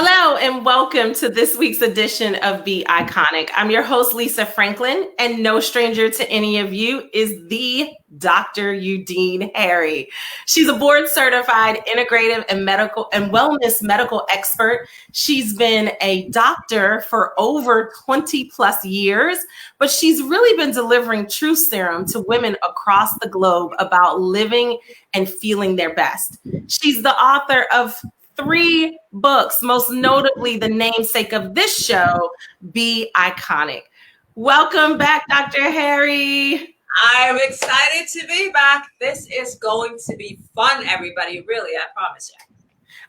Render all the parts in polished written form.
Hello and welcome to this week's edition of Be Iconic. I'm your host, Lisa Franklin, and no stranger to any of you is the Dr. Udine Harry. She's a board certified integrative and medical and wellness medical expert. She's been a doctor for over 20 plus years, but she's really been delivering truth serum to women across the globe about living and feeling their best. She's the author of 3 books, most notably the namesake of this show, Be Iconic. Welcome back, Dr. Harry. I'm excited to be back. This is going to be fun, everybody. Really, I promise you.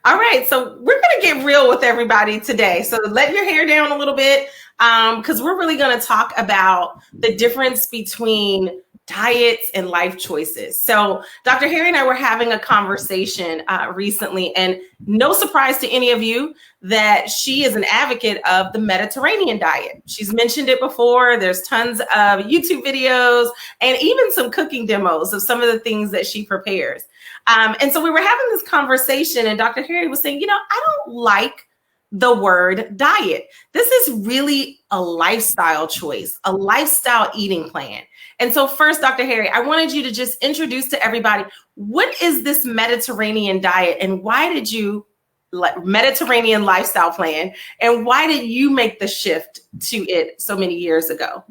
All right, so we're going to get real with everybody today. So let your hair down a little bit because we're really going to talk about the difference between diets and life choices. So Dr. Harry and I were having a conversation recently, and no surprise to any of you that she is an advocate of the Mediterranean diet. She's mentioned it before. There's tons of YouTube videos and even some cooking demos of some of the things that she prepares. And so we were having this conversation, and Dr. Harry was saying, I don't like the word diet. This is really a lifestyle choice, a lifestyle eating plan. And so first, Dr. Harry, I wanted you to just introduce to everybody, what is this Mediterranean diet and why did you Mediterranean lifestyle plan, and why did you make the shift to it so many years ago?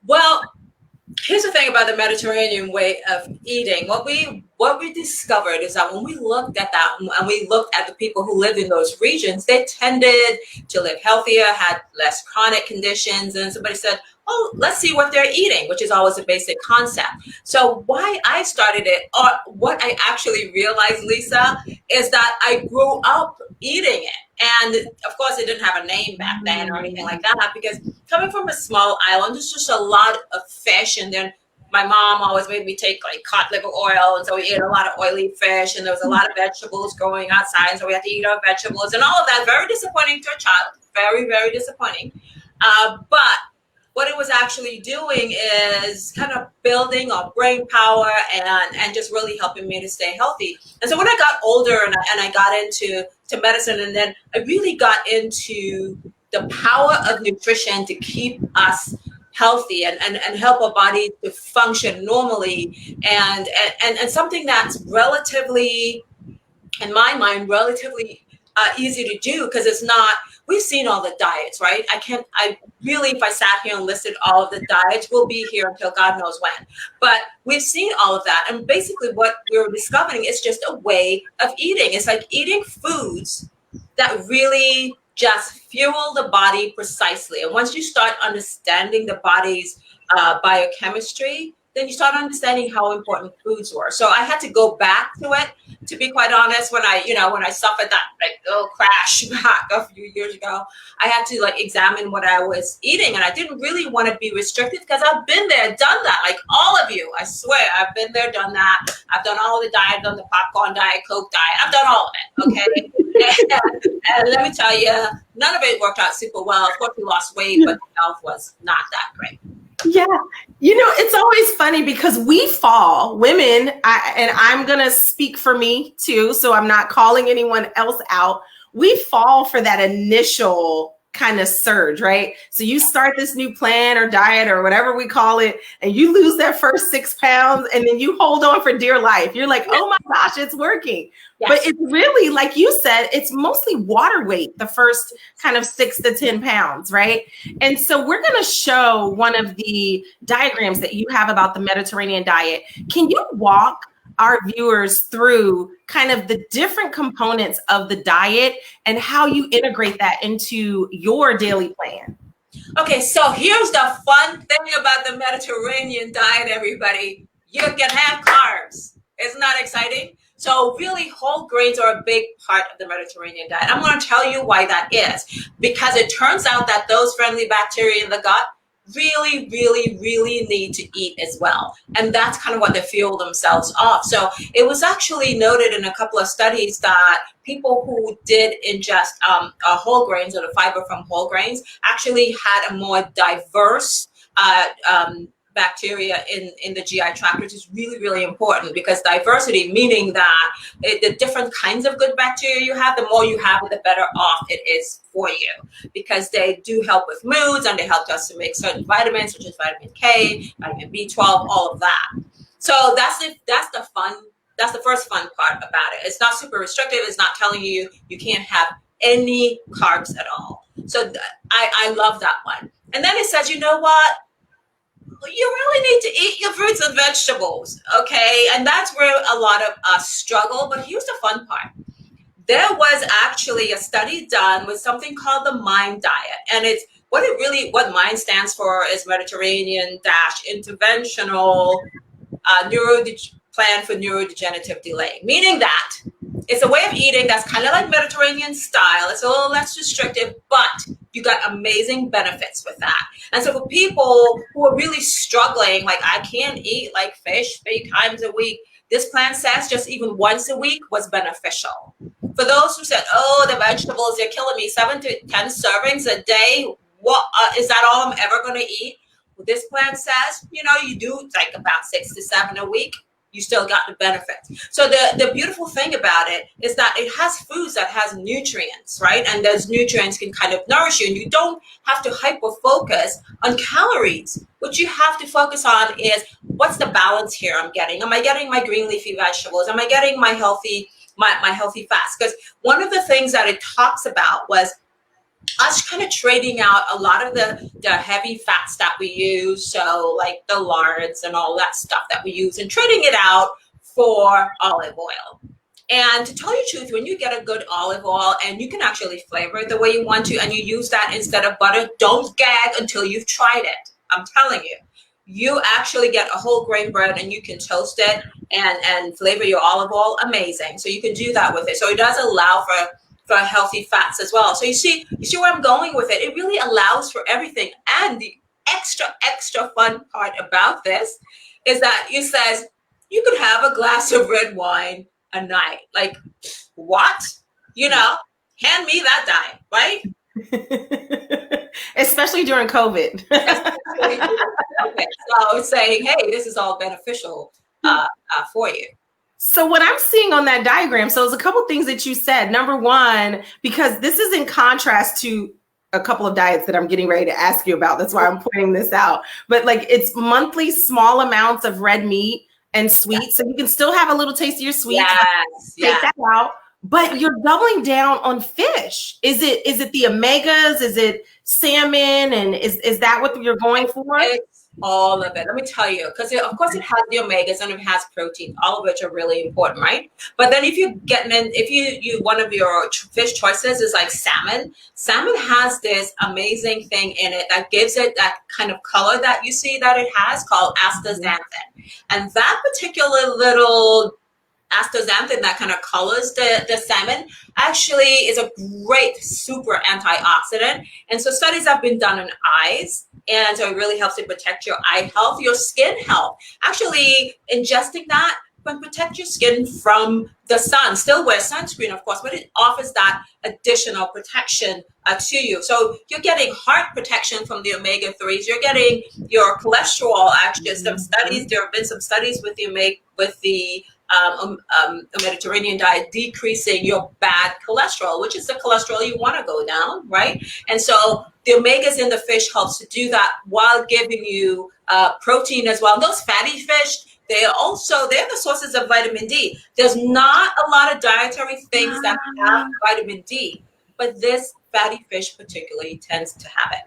Well, here's the thing about the Mediterranean way of eating. What we discovered is that when we looked at that and we looked at the people who lived in those regions, they tended to live healthier, had less chronic conditions. And somebody said, oh, let's see what they're eating, which is always a basic concept. So why I started it, or what I actually realized, Lisa, is that I grew up eating it. And of course, it didn't have a name back then or anything like that, because coming from a small island, there's just a lot of fish. And then my mom always made me take like cod liver oil. And so we ate a lot of oily fish, and there was a lot of vegetables growing outside. So we had to eat our vegetables and all of that. Very disappointing to a child. Very, very disappointing. But what it was actually doing is kind of building our brain power and just really helping me to stay healthy. And so when I got older and I got into medicine, and then I really got into the power of nutrition to keep us healthy and help our body to function normally, and something that's relatively, in my mind, relatively easy to do, because it's not, we've seen all the diets, right? I really, if I sat here and listed all of the diets, we'll be here until God knows when. But we've seen all of that. And basically what we're discovering is just a way of eating. It's like eating foods that really just fuel the body precisely. And once you start understanding the body's biochemistry, then you start understanding how important foods were. So I had to go back to it, to be quite honest. When I suffered that crash back a few years ago, I had to examine what I was eating, and I didn't really want to be restricted, because I've been there, done that, like all of you. I swear, I've been there, done that. I've done all the diet, done the popcorn diet, Coke diet. I've done all of it. Okay, and let me tell you, none of it worked out super well. Of course, we lost weight, but the health was not that great. Yeah. It's always funny because we fall, women, and I'm going to speak for me too, so I'm not calling anyone else out. We fall for that initial kind of surge, right? So you start this new plan or diet or whatever we call it, and you lose that first 6 pounds, and then you hold on for dear life. You're like, oh my gosh, it's working. Yes. But it's really, like you said, it's mostly water weight, the first kind of 6 to 10 pounds, right? And so we're going to show one of the diagrams that you have about the Mediterranean diet. Can you walk our viewers through kind of the different components of the diet and how you integrate that into your daily plan? Okay, so here's the fun thing about the Mediterranean diet, everybody. You can have carbs. Isn't that exciting? So really, whole grains are a big part of the Mediterranean diet. I'm going to tell you why that is. Because it turns out that those friendly bacteria in the gut really, really, really need to eat as well. And that's kind of what they fuel themselves off. So it was actually noted in a couple of studies that people who did ingest whole grains, or the fiber from whole grains, actually had a more diverse bacteria in the GI tract, which is really, really important, because diversity, meaning that the different kinds of good bacteria you have, the more you have, the better off it is for you, because they do help with moods, and they help us to make certain vitamins, such as vitamin K, vitamin B12, all of that. So that's the first fun part about it. It's not super restrictive. It's not telling you can't have any carbs at all. So I love that one. And then it says, you know what? You really need to eat your fruits and vegetables, okay? And that's where a lot of us struggle. But here's the fun part. There was actually a study done with something called the MIND diet. And it's what MIND stands for is Mediterranean-interventional plan for neurodegenerative delay, meaning that it's a way of eating that's kind of like Mediterranean style. It's a little less restrictive, but you got amazing benefits with that. And so for people who are really struggling, like I can't eat like fish 3 times a week, this plan says just even once a week was beneficial. For those who said, oh, the vegetables, they're killing me, 7 to 10 servings a day, what is that all I'm ever going to eat? Well, this plan says, you do like about 6 to 7 a week. You still got the benefits. So the beautiful thing about it is that it has foods that has nutrients, right? And those nutrients can kind of nourish you, and you don't have to hyper focus on calories. What you have to focus on is, what's the balance here I'm getting? Am I getting my green leafy vegetables? Am I getting my healthy fats? Because one of the things that it talks about was us kind of trading out a lot of the heavy fats that we use, so like the lards and all that stuff that we use, and trading it out for olive oil. And to tell you the truth, when you get a good olive oil and you can actually flavor it the way you want to, and you use that instead of butter, don't gag until you've tried it. I'm telling you, you actually get a whole grain bread and you can toast it and flavor your olive oil. Amazing. So you can do that with it. So it does allow for healthy fats as well. So you see where I'm going with it. It really allows for everything. And the extra fun part about this is that it says you could have a glass of red wine a night. Like, what? Hand me that dime, right? Especially during COVID. Okay. So saying, hey, this is all beneficial for you. So what I'm seeing on that diagram, so there's a couple things that you said. Number one, because this is in contrast to a couple of diets that I'm getting ready to ask you about. That's why I'm pointing this out. But like, it's monthly small amounts of red meat and sweets. Yes. So you can still have a little taste of your sweets. Yes. Take that out. But you're doubling down on fish. Is it the omegas? Is it salmon? And is that what you're going for? It's all of it. Let me tell you, because of course it has the omegas and it has protein, all of which are really important, right? But then if you one of your fish choices is like salmon. Salmon has this amazing thing in it that gives it that kind of color that you see that it has, called astaxanthin. And that particular little astaxanthin that kind of colors the salmon actually is a great super antioxidant. And so studies have been done on eyes, and so it really helps to protect your eye health, your skin health. Actually, ingesting that can protect your skin from the sun. Still wear sunscreen, of course, but it offers that additional protection to you. So you're getting heart protection from the omega-3s. You're getting your cholesterol. Actually, there have been some studies with the Mediterranean diet decreasing your bad cholesterol, which is the cholesterol you want to go down, right? And so the omegas in the fish helps to do that while giving you protein as well. And those fatty fish, they're the sources of vitamin D. There's not a lot of dietary things that have vitamin D, but this fatty fish particularly tends to have it.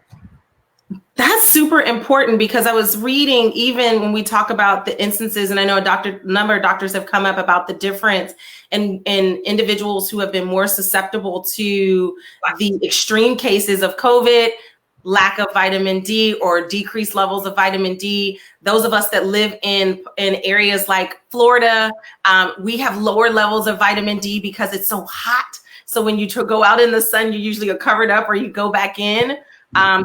That's super important, because I was reading, even when we talk about the instances, and I know a number of doctors have come up about the difference in individuals who have been more susceptible to the extreme cases of COVID, lack of vitamin D or decreased levels of vitamin D. Those of us that live in areas like Florida, we have lower levels of vitamin D because it's so hot. So when you go out in the sun, you usually are covered up or you go back in.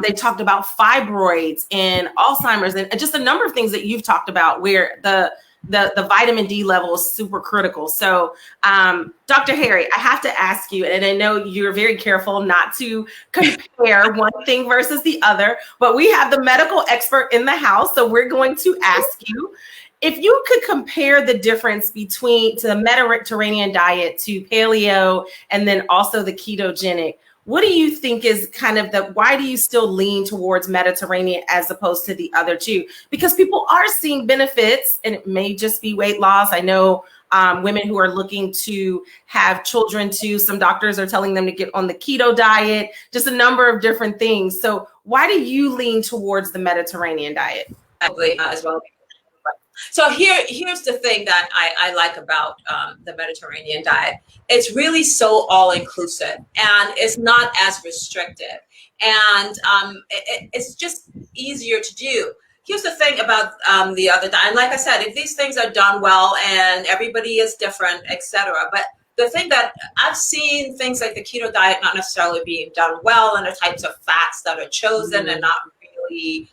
They talked about fibroids and Alzheimer's and just a number of things that you've talked about, where the vitamin D level is super critical. So, Dr. Harry, I have to ask you, and I know you're very careful not to compare one thing versus the other, but we have the medical expert in the house, so we're going to ask you if you could compare the difference between to the Mediterranean diet to paleo and then also the ketogenic. What do you think is kind of why do you still lean towards Mediterranean as opposed to the other two? Because people are seeing benefits, and it may just be weight loss. I know women who are looking to have children too. Some doctors are telling them to get on the keto diet, just a number of different things. So why do you lean towards the Mediterranean diet? Probably as well. So here's the thing that I like about the Mediterranean diet. It's really so all-inclusive, and it's not as restrictive, and it's just easier to do. Here's the thing about the other diet. And like I said, if these things are done well, and everybody is different, etc. But the thing that I've seen things like the keto diet not necessarily being done well, and the types of fats that are chosen and not really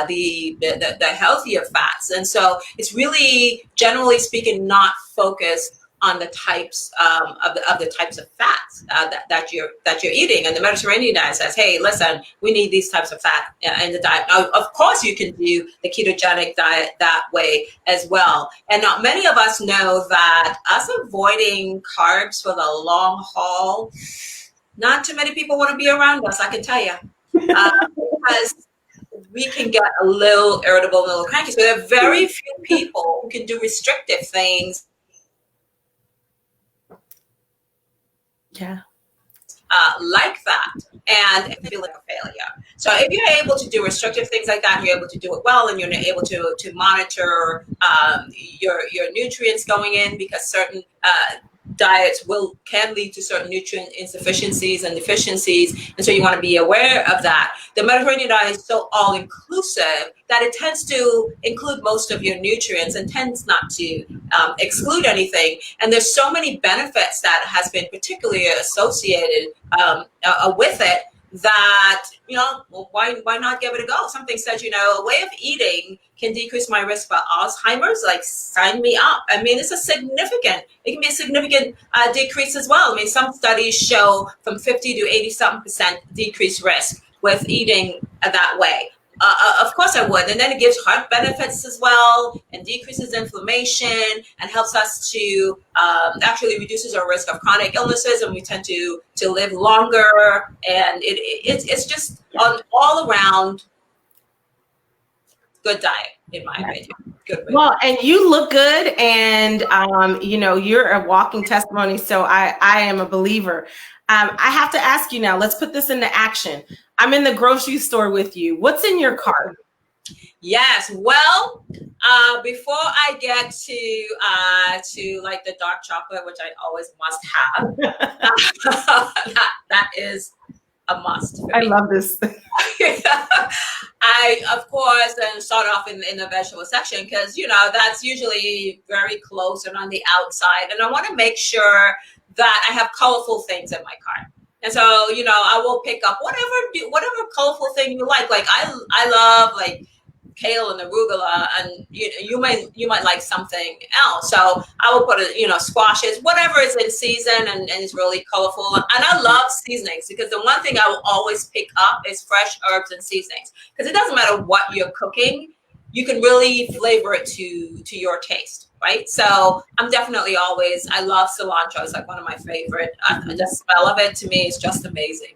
the healthier fats. And so it's really, generally speaking, not focused on the types of the types of fats that you're eating. And the Mediterranean diet says, hey, listen, we need these types of fat in the diet. Now, of course, you can do the ketogenic diet that way as well. And not many of us know that us avoiding carbs for the long haul, not too many people want to be around us, I can tell you. Because we can get a little irritable, a little cranky. So there are very few people who can do restrictive things. Yeah. Like that, and feel like a failure. So if you're able to do restrictive things like that, and you're able to do it well, and you're able to monitor your nutrients going in, because certain diets can lead to certain nutrient insufficiencies and deficiencies, and so you want to be aware of that. The Mediterranean diet is so all-inclusive that it tends to include most of your nutrients and tends not to exclude anything. And there's so many benefits that has been particularly associated with it that, well, why not give it a go? Something says, a way of eating can decrease my risk for Alzheimer's. Like, sign me up. I mean, it can be a significant decrease as well. I mean, some studies show from 50 to 80-something% decreased risk with eating that way. Of course I would. And then it gives heart benefits as well, and decreases inflammation, and helps us to actually reduces our risk of chronic illnesses, and we tend to live longer. And it's just an all around good diet, in my opinion. Good. Well, and you look good, and you're a walking testimony. So I am a believer. I have to ask you now, let's put this into action. I'm in the grocery store with you. What's in your cart? Yes. Well, before I get to like the dark chocolate, which I always must have, that is a must. I love this. I, of course, then start off in the vegetable section, because, that's usually very close and on the outside. And I want to make sure that I have colorful things in my cart. And so, I will pick up whatever colorful thing you like. Like I love like kale and arugula, and you might like something else. So I will put squashes, whatever is in season and is really colorful. And I love seasonings, because the one thing I will always pick up is fresh herbs and seasonings, because it doesn't matter what you're cooking, you can really flavor it to your taste. Right. So I'm definitely I love cilantro. It's like one of my favorite. The smell of it to me is just amazing.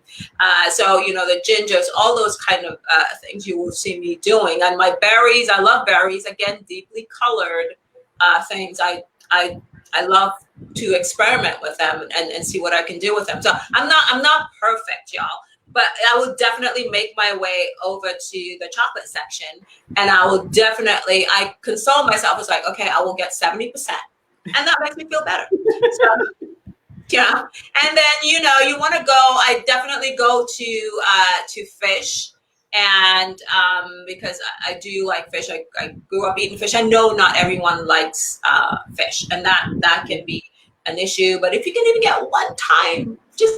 So, the gingers, all those kind of things you will see me doing. And my berries, I love berries. Again, deeply colored things. I love to experiment with them and see what I can do with them. So I'm not perfect, y'all. But I will definitely make my way over to the chocolate section, and I console myself. It's like, okay, I will get 70%, and that makes me feel better. So, and then, you want to go, I definitely go to fish, and because I do like fish. I grew up eating fish. I know not everyone likes fish, and that can be an issue. But if you can even get one time, just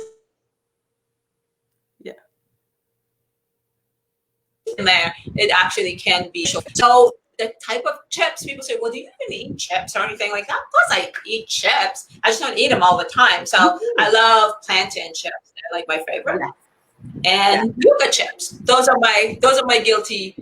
in there, it actually can be. So the type of chips, people say, well, do you even eat chips or anything like that? Of course I eat chips. I just don't eat them all the time. So I love plantain chips. They're like my favorite. And yuca chips. Those are my guilty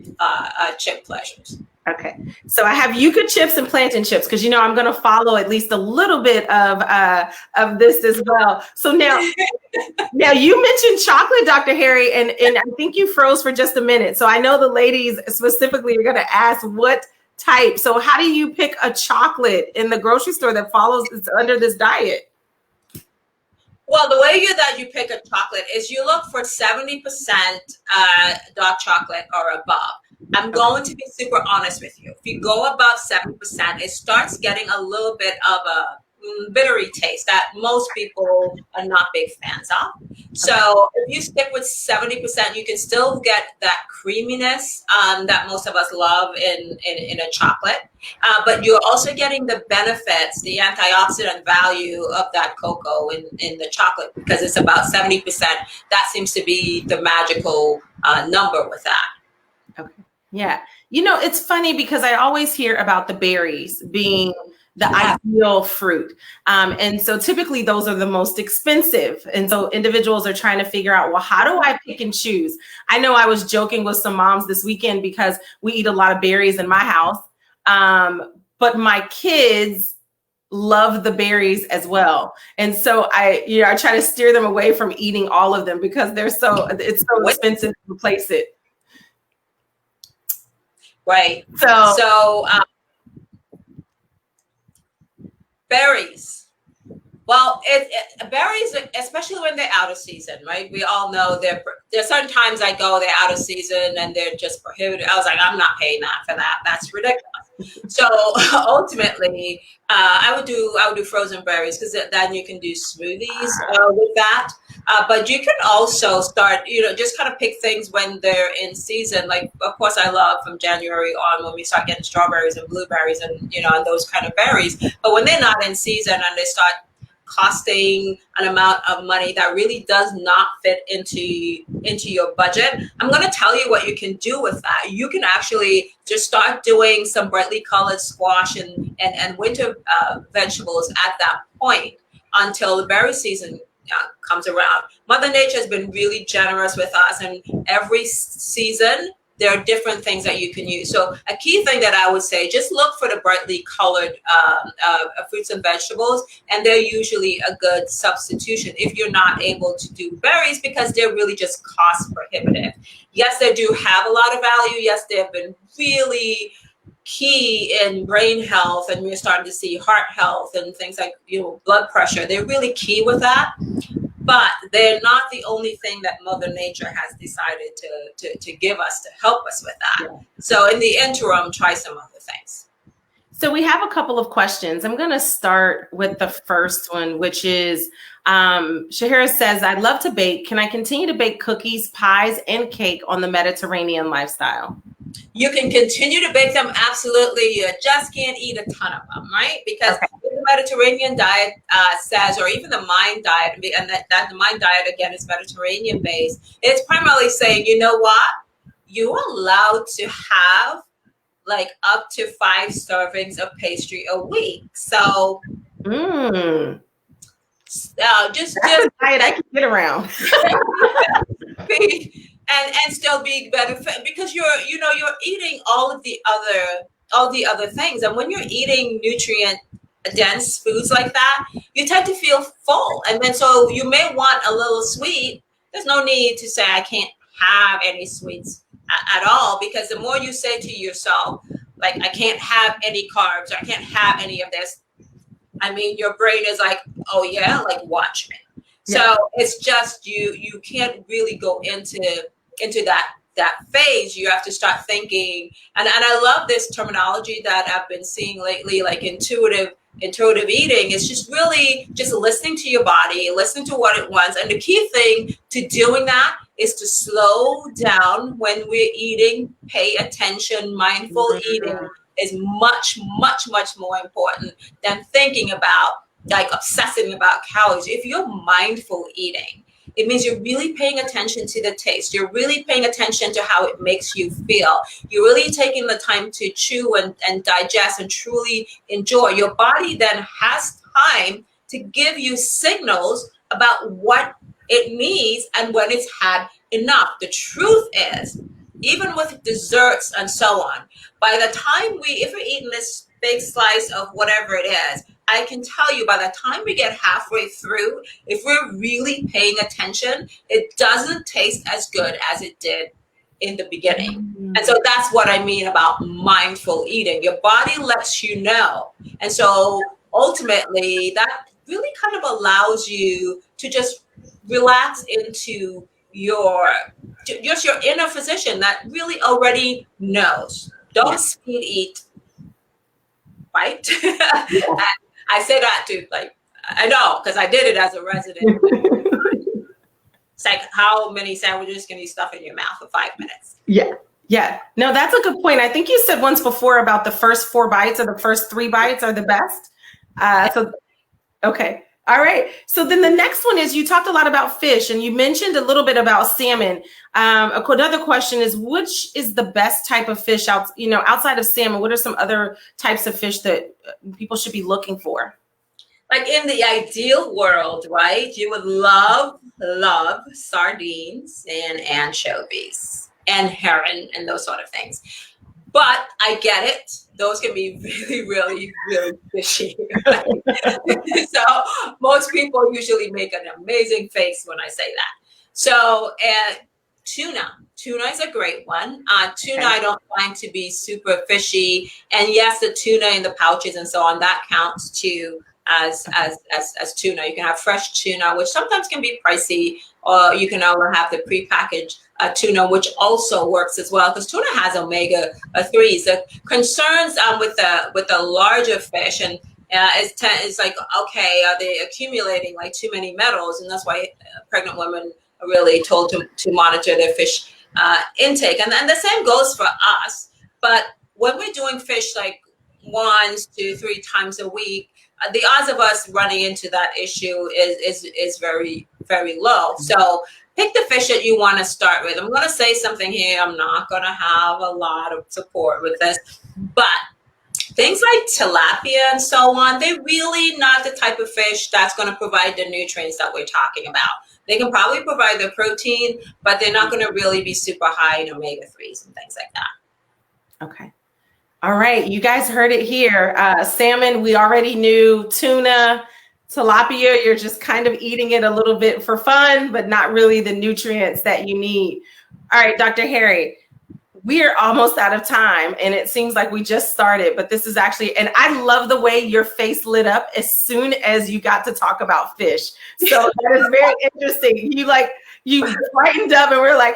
chip pleasures. Okay, so I have yuca chips and plantain chips because I'm going to follow at least a little bit of this as well. So now you mentioned chocolate, Dr. Harry, and I think you froze for just a minute. So I know the ladies specifically are going to ask what type. So how do you pick a chocolate in the grocery store that follows under this diet? Well, the way that you pick a chocolate is you look for 70% dark chocolate or above. I'm going to be super honest with you. If you go above 7%, it starts getting a little bit of a bittery taste that most people are not big fans of. So if you stick with 70%, you can still get that creaminess that most of us love in a chocolate. But you're also getting the benefits, the antioxidant value of that cocoa in the chocolate because it's about 70%. That seems to be the magical number with that. Okay. Yeah. It's funny because I always hear about the berries being the ideal fruit. And so typically those are the most expensive. And so individuals are trying to figure out, well, how do I pick and choose? I know I was joking with some moms this weekend because we eat a lot of berries in my house. But my kids love the berries as well. And so I try to steer them away from eating all of them because it's so expensive to replace it. Right. So berries. Well, berries, especially when they're out of season, right? We all know there's certain times I go, they're out of season and they're just prohibited. I was like, I'm not paying that for that. That's ridiculous. So ultimately, I would do frozen berries because then you can do smoothies with that. But you can also start, just kind of pick things when they're in season. Like, of course, I love from January on when we start getting strawberries and blueberries and, and those kind of berries. But when they're not in season and they start costing an amount of money that really does not fit into your budget, I'm going to tell you what you can do with that. You can actually just start doing some brightly colored squash and winter vegetables at that point until the berry season comes around. Mother Nature has been really generous with us, and every season there are different things that you can use. So a key thing that I would say, just look for the brightly colored fruits and vegetables, and they're usually a good substitution if you're not able to do berries because they're really just cost prohibitive. Yes, they do have a lot of value. Yes, they have been really key in brain health, and we're starting to see heart health and things like blood pressure. They're really key with that. But they're not the only thing that Mother Nature has decided to give us to help us with that. Yeah. So in the interim, try some other things. So we have a couple of questions. I'm going to start with the first one, which is Shahira says, I'd love to bake. Can I continue to bake cookies, pies, and cake on the Mediterranean lifestyle? You can continue to bake them. Absolutely. You just can't eat a ton of them, right? Because the Mediterranean diet says, or even the Mind diet, and that the Mind diet, again, is Mediterranean based. It's primarily saying, you know what? You're allowed to have like up to 5 servings of pastry a week. So just diet I can get around. And still be better because you're eating all the other things, and when you're eating nutrient dense foods like that, you tend to feel full, and then so you may want a little sweet. There's no need to say I can't have any sweets at all, because the more you say to yourself, like, I can't have any carbs, or I can't have any of this, I mean, your brain is like, oh yeah, like, watch me. Yeah. So it's just you can't really go into that phase. You have to start thinking, and I love this terminology that I've been seeing lately, like intuitive eating. Is just really just listening to your body, listening to what it wants. And the key thing to doing that is to slow down when we're eating, pay attention. Mindful eating is much, much, much more important than thinking about, like, obsessing about calories. If you're mindful eating, It means you're really paying attention to the taste. You're really paying attention to how it makes you feel. You're really taking the time to chew and digest and truly enjoy. Your body then has time to give you signals about what it needs and when it's had enough. The truth is, even with desserts and so on, by the time if we're eating this big slice of whatever it is, I can tell you by the time we get halfway through, if we're really paying attention, it doesn't taste as good as it did in the beginning. And so that's what I mean about mindful eating. Your body lets you know. And so ultimately, that really kind of allows you to just relax into your inner physician that really already knows. Don't speed eat, right? I say that to, like, I know, because I did it as a resident. It's like, how many sandwiches can you stuff in your mouth for 5 minutes? Yeah. No, that's a good point. I think you said once before about the first 4 bites or the first 3 bites are the best. Okay. All right. So then the next one is, you talked a lot about fish and you mentioned a little bit about salmon. Another question is, which is the best type of fish outside of salmon? What are some other types of fish that people should be looking for? Like in the ideal world, right? You would love sardines and anchovies and herring and those sort of things. But I get it. Those can be really, really, really fishy. Right? So most people usually make an amazing face when I say that. So tuna is a great one. Tuna, okay. I don't find to be super fishy. And yes, the tuna in the pouches and so on, that counts too as tuna. You can have fresh tuna, which sometimes can be pricey, or you can also have the prepackaged tuna, which also works as well, because tuna has omega-3s. The concerns with the larger fish and is like, okay, are they accumulating like too many metals? And that's why pregnant women are really told to monitor their fish intake. And the same goes for us. But when we're doing fish like 1 to 3 times a week, the odds of us running into that issue is very, very low. So pick the fish that you want to start with. I'm going to say something here. I'm not going to have a lot of support with this, but things like tilapia and so on, they're really not the type of fish that's going to provide the nutrients that we're talking about. They can probably provide the protein, but they're not going to really be super high in omega-3s and things like that. Okay. All right. You guys heard it here. Salmon, we already knew. Tuna, tilapia, you're just kind of eating it a little bit for fun, but not really the nutrients that you need. All right, Dr. Harry, we are almost out of time and it seems like we just started, but this is actually, and I love the way your face lit up as soon as you got to talk about fish. So that is very interesting. You brightened up and we're like,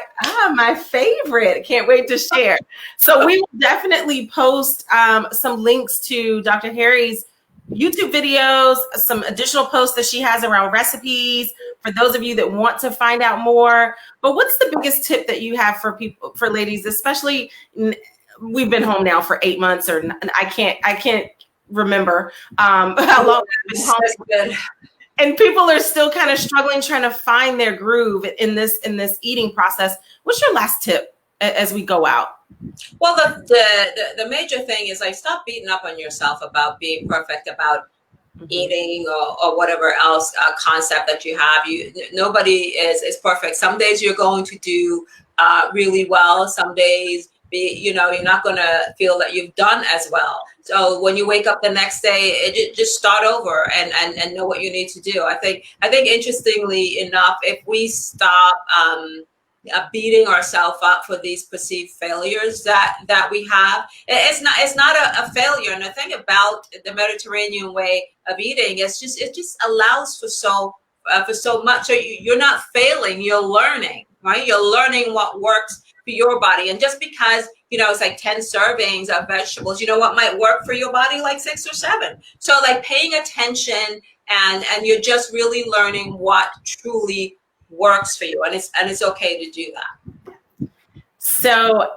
my favorite. Can't wait to share. So we will definitely post some links to Dr. Harry's YouTube videos, some additional posts that she has around recipes for those of you that want to find out more. But what's the biggest tip that you have for people, for ladies, especially we've been home now for 8 months, or I can't remember how long we've been home. And people are still kind of struggling, trying to find their groove in this eating process. What's your last tip as we go out? Well, the major thing is, like, stop beating up on yourself about being perfect about eating or whatever else concept that you have. Nobody is perfect. Some days you're going to do really well. Some days, you're not going to feel that you've done as well. So when you wake up the next day, just start over and know what you need to do. I think interestingly enough, if we stop beating ourselves up for these perceived failures that we have, it's not a failure. And the thing about the Mediterranean way of eating is it just allows for so much. So you're not failing, you're learning, right? You're learning what works for your body. And just because it's like 10 servings of vegetables, what might work for your body, like 6 or 7. So like paying attention and you're just really learning what truly works for you, and it's okay to do that. So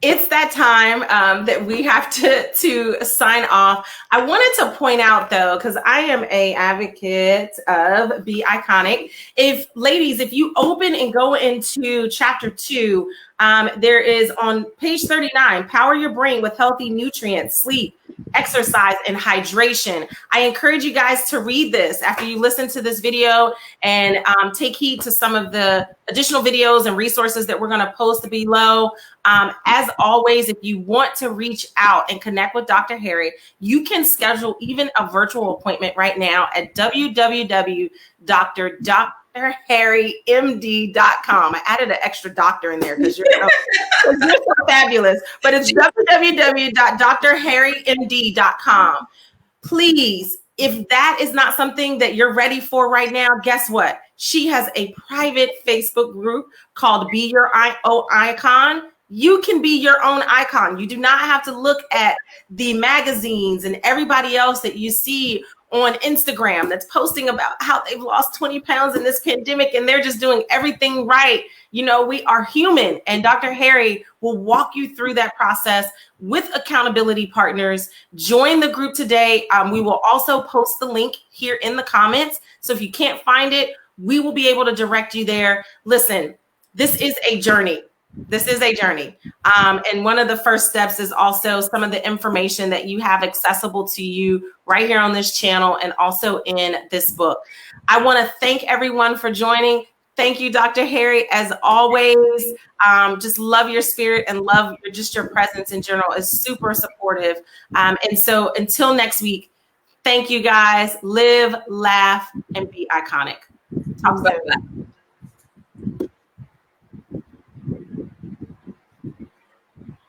it's that time that we have to sign off. I wanted to point out though, because I am a advocate of Be Iconic. Ladies, if you open and go into chapter 2, there is on page 39, power your brain with healthy nutrients, sleep, exercise, and hydration. I encourage you guys to read this after you listen to this video and take heed to some of the additional videos and resources that we're going to post below. As always, if you want to reach out and connect with Dr. Harry, you can schedule even a virtual appointment right now at www.drharrymd.com. I added an extra doctor in there because you're so fabulous. But it's www.drharrymd.com. Please, if that is not something that you're ready for right now, guess what? She has a private Facebook group called Be Your Own Icon. You can be your own icon. You do not have to look at the magazines and everybody else that you see on Instagram that's posting about how they've lost 20 pounds in this pandemic and they're just doing everything right. You know, we are human, and Dr. Harry will walk you through that process with accountability partners. Join the group today. We will also post the link here in the comments. So if you can't find it, we will be able to direct you there. Listen, this is a journey. This is a journey. And one of the first steps is also some of the information that you have accessible to you right here on this channel and also in this book. I want to thank everyone for joining. Thank you, Dr. Harry, as always. Just love your spirit and love your presence in general is super supportive. And so until next week, thank you guys. Live, laugh, and be iconic. Talk soon.